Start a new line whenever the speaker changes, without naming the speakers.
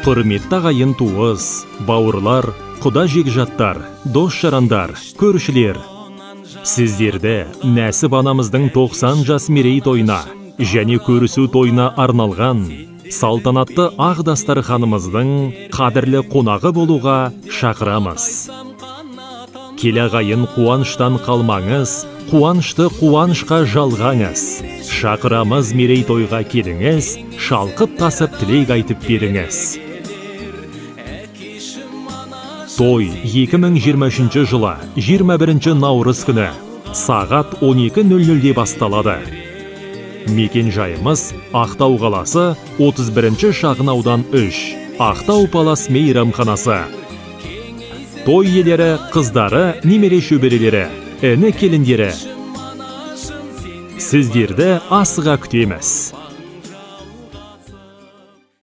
Құрметті ағайын туыс, бауырлар, құда жекжаттар, дос-жарандар, көршілер. Сіздерді Нәсіп анамыздың 90 жас мерейтойына және көрісу тойына арналған салтанатты ақ дастарханымыздың қадірлі қонағы болуға шақырамыз. Келе ағайын қуаныштан қалмаңыз, қуанышты қуанышқа жалғаңыз. Шақырамыз мерейтойға келіңіз, шалқып тасып тілек айтып беріңіз. Той 2023 жылы 21 наурыз күні сағат 12:00-де басталады. Мекен жайымыз Ақтау қаласы 31 шағын аудан 3, Ақтау Палас мейрамханасы. Той иелері, қыздары, немере шөберелері, іні келіндері. Сіздерді асыға күтеміз.